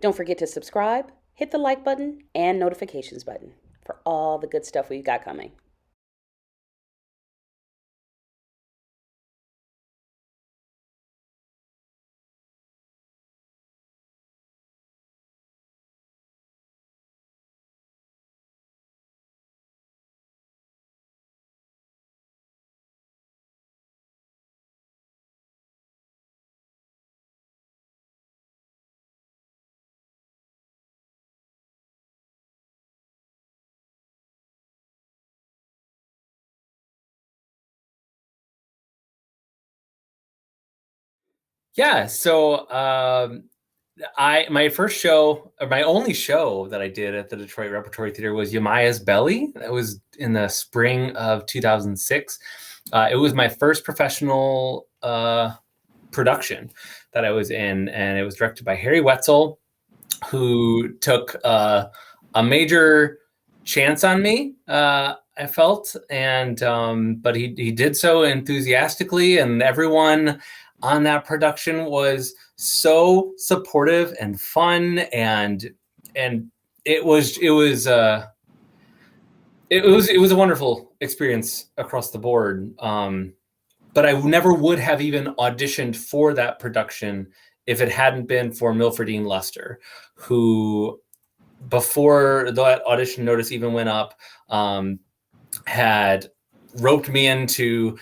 Don't forget to subscribe, hit the like button, and notifications button for all the good stuff we've got coming. Yeah, so I my first show, or my only show that I did at the Detroit Repertory Theater was Yamaya's Belly. That was in the spring of 2006. It was my first professional production that I was in, and it was directed by Harry Wetzel, who took a major chance on me. I felt, and but he did so enthusiastically, and everyone on that production was so supportive and fun, and it was a wonderful experience across the board. But I never would have even auditioned for that production if it hadn't been for Milfordine Lester, who, before that audition notice even went up, had roped me into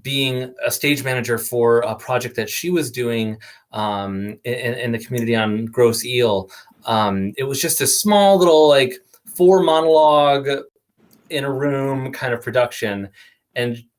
being a stage manager for a project that she was doing in the community on Gross Eel. It was just a small little, like, 4 monologue in a room kind of production.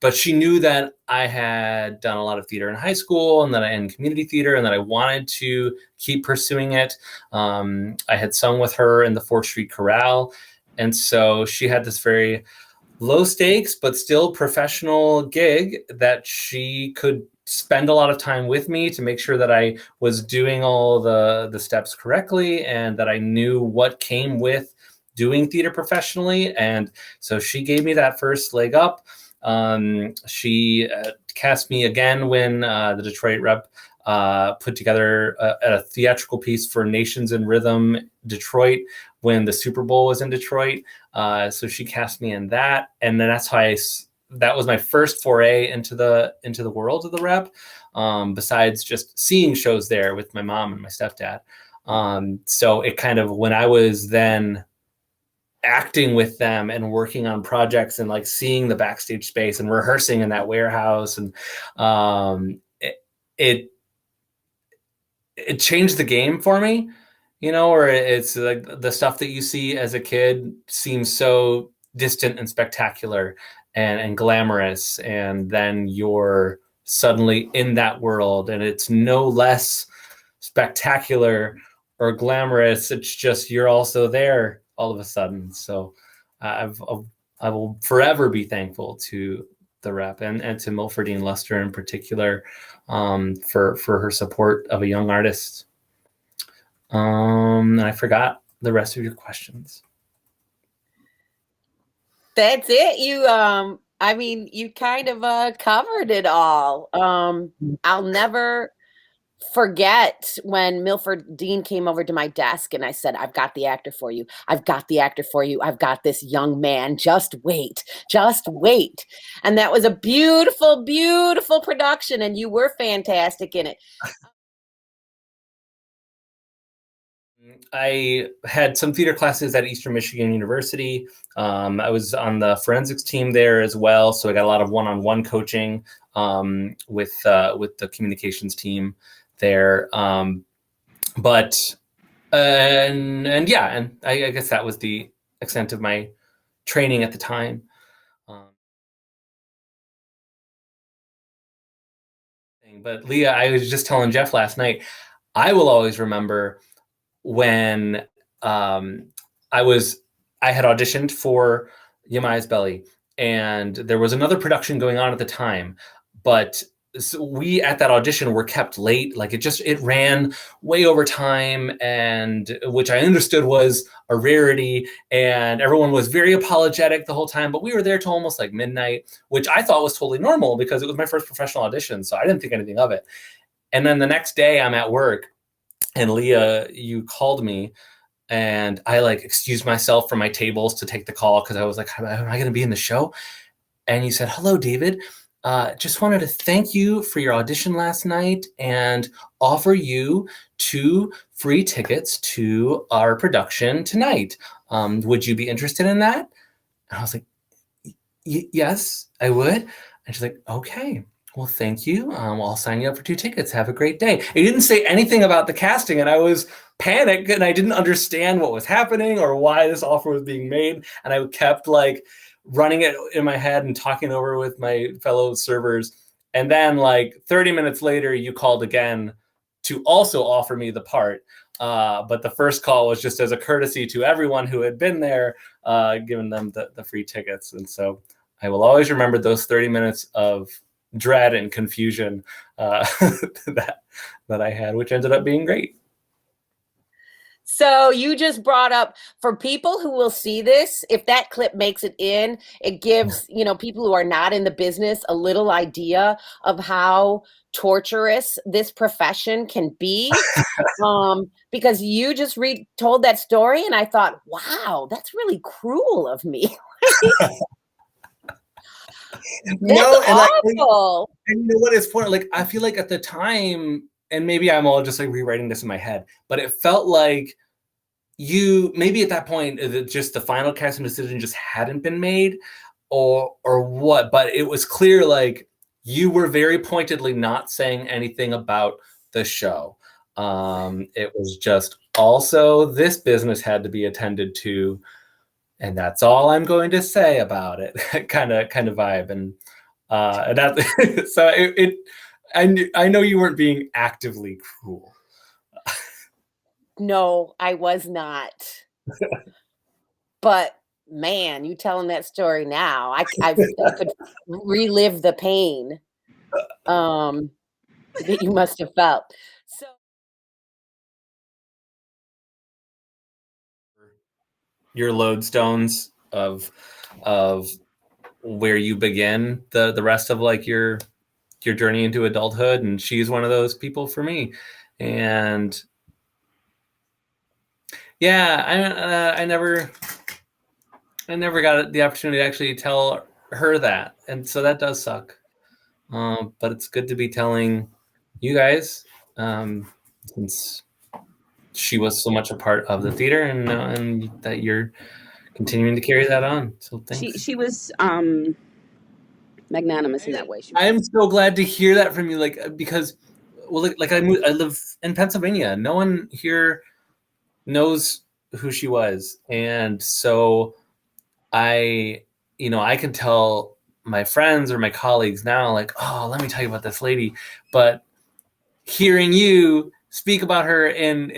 But she knew that I had done a lot of theater in high school, and that I in community theater, and that I wanted to keep pursuing it. I had sung with her in the 4th Street Chorale, and so she had this very low stakes but still professional gig that she could spend a lot of time with me to make sure that I was doing all the steps correctly, and that I knew what came with doing theater professionally. And so she gave me that first leg up. She cast me again when the Detroit Rep put together a theatrical piece for Nations in Rhythm Detroit when the Super Bowl was in Detroit. So she cast me in that, and then that was my first foray into the world of the Rep. Besides just seeing shows there with my mom and my stepdad. So it kind of, when I was then acting with them and working on projects and, like, seeing the backstage space and rehearsing in that warehouse, and it it changed the game for me, or it's like the stuff that you see as a kid seems so distant and spectacular and glamorous, and then you're suddenly in that world and it's no less spectacular or glamorous. It's just, you're also there all of a sudden. So I've I will forever be thankful to the Rep, and to Milfordine Lester in particular, for her support of a young artist. And I forgot the rest of your questions. That's it. You kind of covered it all. I'll never forget when Milford Dean came over to my desk and I said, "I've got the actor for you. I've got the actor for you. I've got this young man. Just wait. Just wait." And that was a beautiful, beautiful production, and you were fantastic in it. I had some theater classes at Eastern Michigan University. I was on the forensics team there as well, so I got a lot of one-on-one coaching with the communications team there. But and yeah, and I guess that was the extent of my training at the time. But Leah, I was just telling Jeff last night, I will always remember when I had auditioned for Yamaya's Belly, and there was another production going on at the time, but we at that audition were kept late. Like, it ran way over time, and which I understood was a rarity, and everyone was very apologetic the whole time, but we were there till almost like midnight, which I thought was totally normal because it was my first professional audition, so I didn't think anything of it. And then the next day I'm at work, And Leah, you called me, and I like excused myself from my tables to take the call because I was like, am I going to be in the show? And you said, hello, David. Just wanted to thank you for your audition last night and offer you 2 free tickets to our production tonight. Would you be interested in that? And I was like, yes, I would. And she's like, okay, well, thank you. I'll sign you up for 2 tickets. Have a great day. He didn't say anything about the casting, and I was panicked, and I didn't understand what was happening or why this offer was being made. And I kept like running it in my head and talking over with my fellow servers. And then like 30 minutes later, you called again to also offer me the part. But the first call was just as a courtesy to everyone who had been there, giving them the free tickets. And so I will always remember those 30 minutes of dread and confusion that I had, which ended up being great. So you just brought up, for people who will see this, if that clip makes it in, it gives, you know, people who are not in the business a little idea of how torturous this profession can be. Because you just told that story, and I thought, wow, that's really cruel of me. No, and awful. And you know what is funny? Like, I feel like at the time, and maybe I'm all just like rewriting this in my head, but it felt like maybe at that point, just the final casting decision just hadn't been made, or what. But it was clear, like, you were very pointedly not saying anything about the show. It was just also this business had to be attended to, and that's all I'm going to say about it. kind of vibe. And that so I know you weren't being actively cruel. No, I was not. But man, you telling that story now, I could relive the pain that you must have felt. So your lodestones of where you begin the rest of like your journey into adulthood, and she's one of those people for me. And yeah, I never got the opportunity to actually tell her that, and so that does suck. But it's good to be telling you guys, since she was so much a part of the theater, and that you're continuing to carry that on. So thanks. She was magnanimous in that way. I am so glad to hear that from you, like, because, well, like I live in Pennsylvania. No one here knows who she was, and so I can tell my friends or my colleagues now, like, oh, let me tell you about this lady. But hearing you speak about her and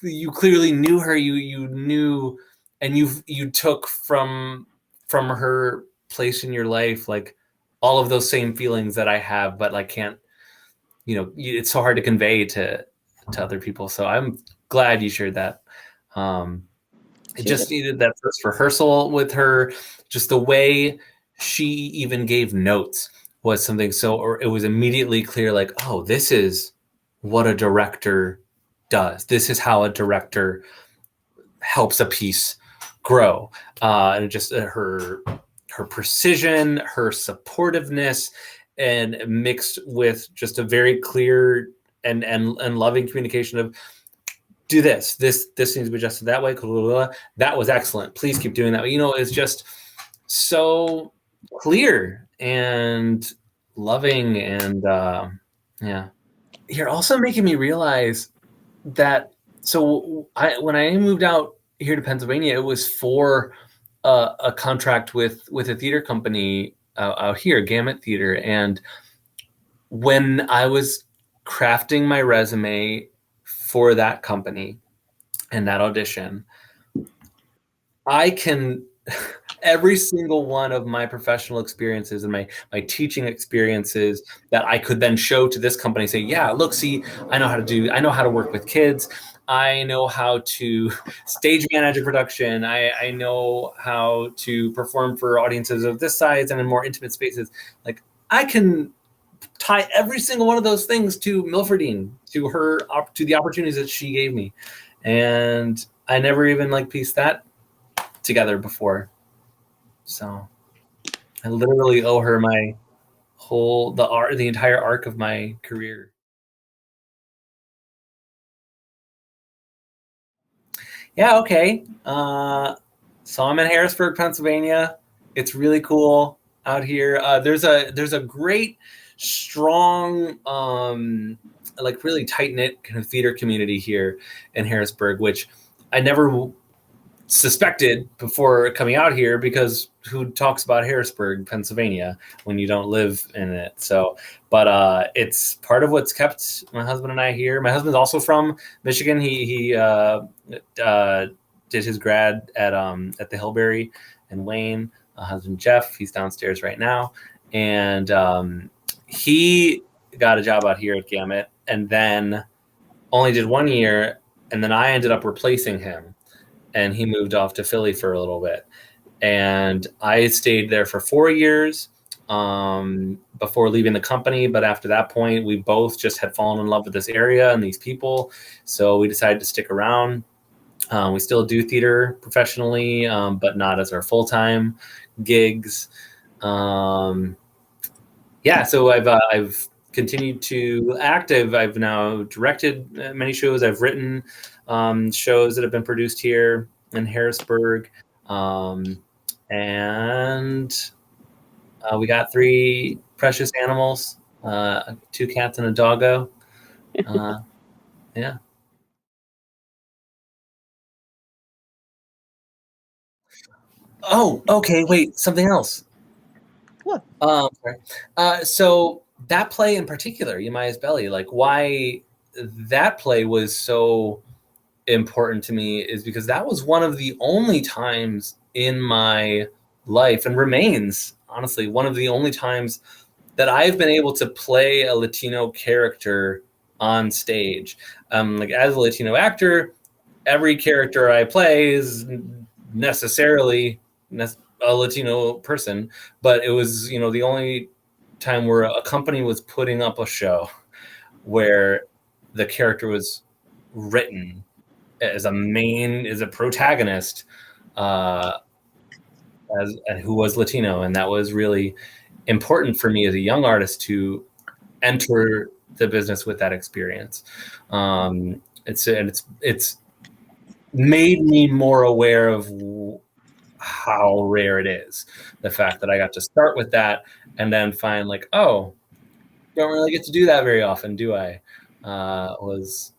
you clearly knew her, you knew, and you took from her place in your life, like all of those same feelings that I have, but like can't, it's so hard to convey to other people. So I'm glad you shared that. It just needed that first rehearsal with her. Just the way she even gave notes was something or it was immediately clear, like, oh, this is what a director does. This is how a director helps a piece grow. And just her precision, her supportiveness, and mixed with just a very clear and loving communication of, do this needs to be adjusted that way. That was excellent. Please keep doing that. It's just so clear and loving. And yeah, you're also making me realize that. So when I moved out here to Pennsylvania, it was for a contract with a theater company out here, Gamut Theater. And when I was crafting my resume for that company and that audition, I can every single one of my professional experiences and my teaching experiences that I could then show to this company, say, yeah, look, see, I know how to work with kids. I know how to stage manage a production. I know how to perform for audiences of this size and in more intimate spaces. Like, I can tie every single one of those things to Milfordine, to the opportunities that she gave me. And I never even like pieced that together before. So I literally owe her my the entire arc of my career. Yeah, okay. So I'm in Harrisburg, Pennsylvania. It's really cool out here. There's a great, strong, like really tight-knit kind of theater community here in Harrisburg, which I never suspected before coming out here, because who talks about Harrisburg, Pennsylvania, when you don't live in it? So, but it's part of what's kept my husband and I here. My husband's also from Michigan. He did his grad at the Hillberry in Wayne. Husband Jeff, he's downstairs right now, and he got a job out here at Gamut, and then only did 1 year, and then I ended up replacing him. And he moved off to Philly for a little bit. And I stayed there for 4 years before leaving the company. But after that point, we both just had fallen in love with this area and these people. So we decided to stick around. We still do theater professionally, but not as our full-time gigs. So I've continued to act. I've now directed many shows. I've written shows that have been produced here in Harrisburg. And we got 3 precious animals, 2 cats and a doggo. Yeah. Oh, okay. Wait, something else. What? Sorry. So that play in particular, Yemaya's Belly, like why that play was so important to me is because that was one of the only times in my life, and remains honestly one of the only times, that I've been able to play a Latino character on stage. Like as a Latino actor, every character I play is necessarily a Latino person, but it was, the only time where a company was putting up a show where the character was written as a protagonist, and who was Latino, and that was really important for me as a young artist to enter the business with that experience. It's made me more aware of how rare it is. The fact that I got to start with that and then find like, oh, don't really get to do that very often, do I? Was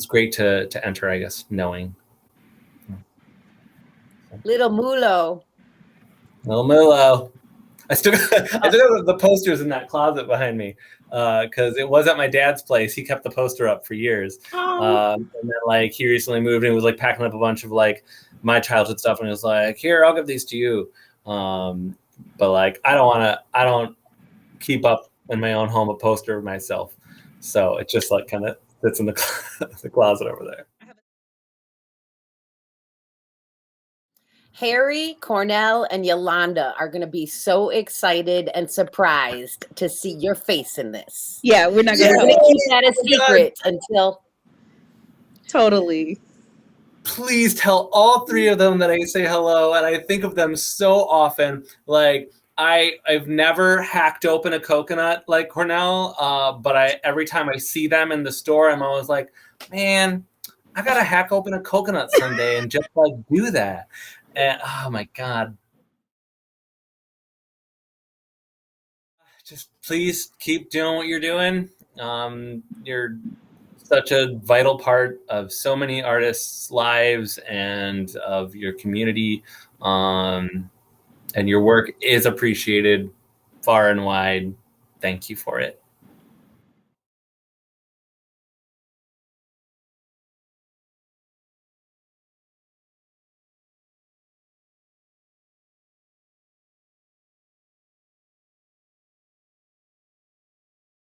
great to enter, I guess, knowing. Little Mulo. Little Mulo. I still have the posters in that closet behind me, because it was at my dad's place. He kept the poster up for years. And then like he recently moved and was like packing up a bunch of like my childhood stuff, and he was like, "Here, I'll give these to you." But like I don't keep up in my own home a poster of myself, so it just like kind of sits in the closet over there. Harry, Cornell, and Yolanda are going to be so excited and surprised to see your face in this. Yeah, we're not We're going going to to keep that a secret until. Totally. Please tell all 3 of them that I say hello, and I think of them so often. Like I've never hacked open a coconut like Cornell, but every time I see them in the store, I'm always like, man, I gotta hack open a coconut someday and just like do that. And oh my God. Just please keep doing what you're doing. You're such a vital part of so many artists' lives and of your community. And your work is appreciated far and wide. Thank you for it.